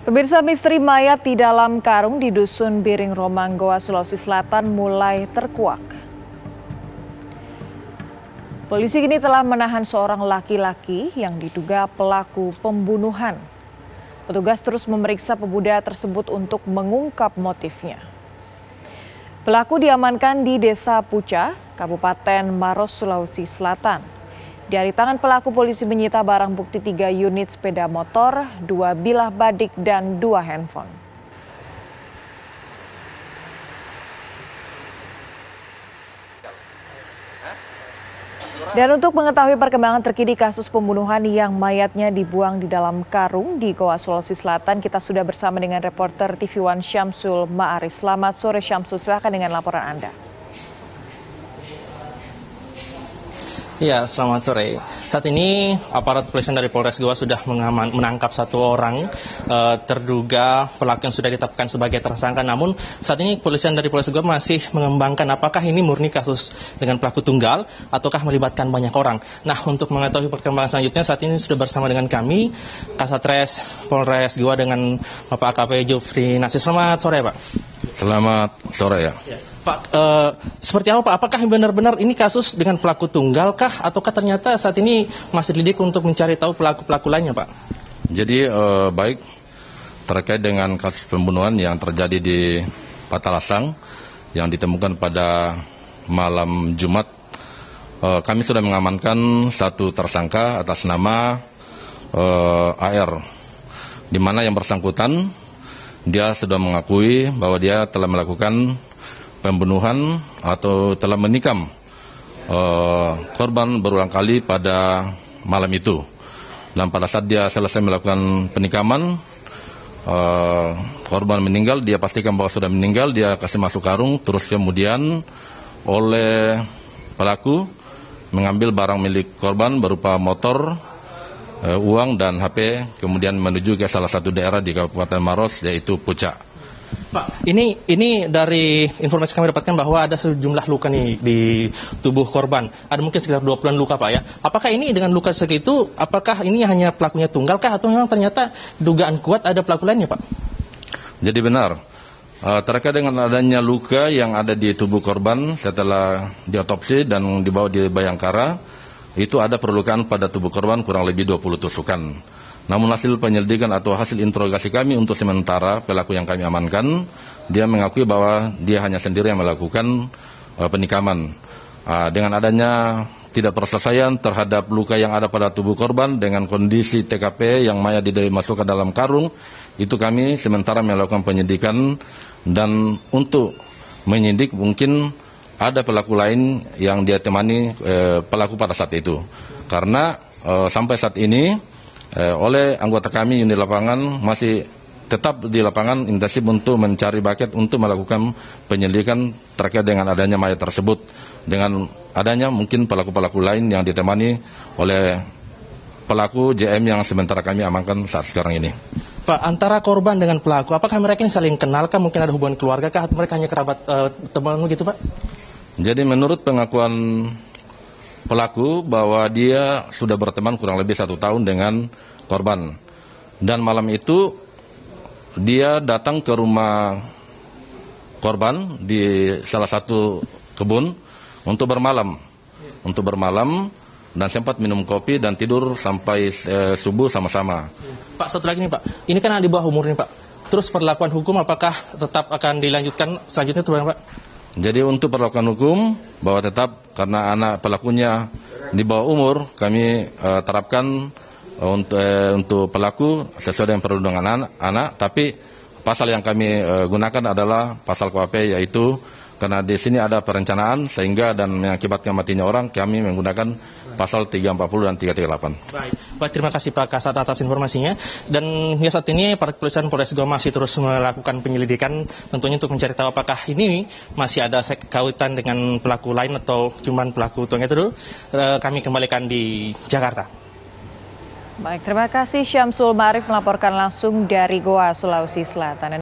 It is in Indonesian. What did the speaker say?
Pemirsa, misteri mayat di dalam karung di Dusun Biring Romang, Goa, Sulawesi Selatan mulai terkuak. Polisi kini telah menahan seorang laki-laki yang diduga pelaku pembunuhan. Petugas terus memeriksa pemuda tersebut untuk mengungkap motifnya. Pelaku diamankan di Desa Puca, Kabupaten Maros, Sulawesi Selatan. Dari tangan pelaku, polisi menyita barang bukti 3 unit sepeda motor, 2 bilah badik, dan 2 handphone. Dan untuk mengetahui perkembangan terkini kasus pembunuhan yang mayatnya dibuang di dalam karung di Goa, Sulawesi Selatan, kita sudah bersama dengan reporter TV One Syamsul Ma'arif. Selamat sore Syamsul, silakan dengan laporan Anda. Ya, selamat sore. Saat ini aparat kepolisian dari Polres Goa sudah menangkap satu orang terduga pelaku yang sudah ditetapkan sebagai tersangka. Namun saat ini kepolisian dari Polres Goa masih mengembangkan apakah ini murni kasus dengan pelaku tunggal ataukah melibatkan banyak orang. Nah, untuk mengetahui perkembangan selanjutnya saat ini sudah bersama dengan kami Kasatres Polres Goa dengan Bapak AKP Jufri Nasir. Selamat sore, Pak. Selamat sore ya. Pak, seperti apa Pak? Apakah benar-benar ini kasus dengan pelaku tunggal kah? Ataukah ternyata saat ini masih didik untuk mencari tahu pelaku-pelaku lainnya, Pak? Jadi baik terkait dengan kasus pembunuhan yang terjadi di Patalasang yang ditemukan pada malam Jumat, kami sudah mengamankan satu tersangka atas nama AR, di mana yang bersangkutan dia sudah mengakui bahwa dia telah melakukan pembunuhan atau telah menikam korban berulang kali pada malam itu. Dan pada saat dia selesai melakukan penikaman, korban meninggal, dia pastikan bahwa sudah meninggal, dia kasih masuk karung, terus kemudian oleh pelaku mengambil barang milik korban berupa motor, uang dan HP, kemudian menuju ke salah satu daerah di Kabupaten Maros, yaitu Puca. Pak, ini dari informasi kami dapatkan bahwa ada sejumlah luka nih di tubuh korban. Ada mungkin sekitar 20-an luka, Pak, ya. Apakah ini dengan luka segitu, apakah ini hanya pelakunya tunggal kah atau memang ternyata dugaan kuat ada pelaku lainnya, Pak? Jadi benar, terkait dengan adanya luka yang ada di tubuh korban setelah diotopsi dan dibawa di Bayangkara, itu ada perlukaan pada tubuh korban kurang lebih 20 tusukan. Namun hasil penyelidikan atau hasil interogasi kami untuk sementara pelaku yang kami amankan, dia mengakui bahwa dia hanya sendiri yang melakukan penikaman. Dengan adanya tidak perselesaian terhadap luka yang ada pada tubuh korban dengan kondisi TKP yang mayat dimasukkan dalam karung, itu kami sementara melakukan penyidikan dan untuk menyidik mungkin ada pelaku lain yang dia temani pelaku pada saat itu. Karena sampai saat ini oleh anggota kami unit lapangan masih tetap di lapangan intensif untuk mencari baket untuk melakukan penyelidikan terkait dengan adanya mayat tersebut, dengan adanya mungkin pelaku-pelaku lain yang ditemani oleh pelaku JM yang sementara kami amankan saat sekarang ini. Pak, antara korban dengan pelaku, apakah mereka ini saling kenal kah? Mungkin ada hubungan keluarga kah? Atau mereka hanya kerabat teman gitu, Pak? Jadi menurut pengakuan pelaku bahwa dia sudah berteman kurang lebih 1 tahun dengan korban. Dan malam itu dia datang ke rumah korban di salah satu kebun untuk bermalam. Dan sempat minum kopi dan tidur sampai subuh sama-sama. Pak, satu lagi nih Pak, ini kan di bawah umur nih Pak. Terus perlakuan hukum apakah tetap akan dilanjutkan selanjutnya tuh Pak? Jadi untuk perlakuan hukum bahwa tetap karena anak pelakunya di bawah umur, kami terapkan untuk pelaku sesuai dengan perlindungan anak, tapi pasal yang kami gunakan adalah pasal KUHP, yaitu karena di sini ada perencanaan sehingga dan mengakibatkan matinya orang, kami menggunakan pasal 340 dan 338. Baik, terima kasih Pak Kasat atas informasinya. Dan hingga saat ini para kepolisian Polres Goa masih terus melakukan penyelidikan tentunya untuk mencari tahu apakah ini masih ada kaitan dengan pelaku lain atau cuman pelaku tunggal itu. Kami kembalikan di Jakarta. Baik, terima kasih Syamsul Ma'arif melaporkan langsung dari Goa, Sulawesi Selatan.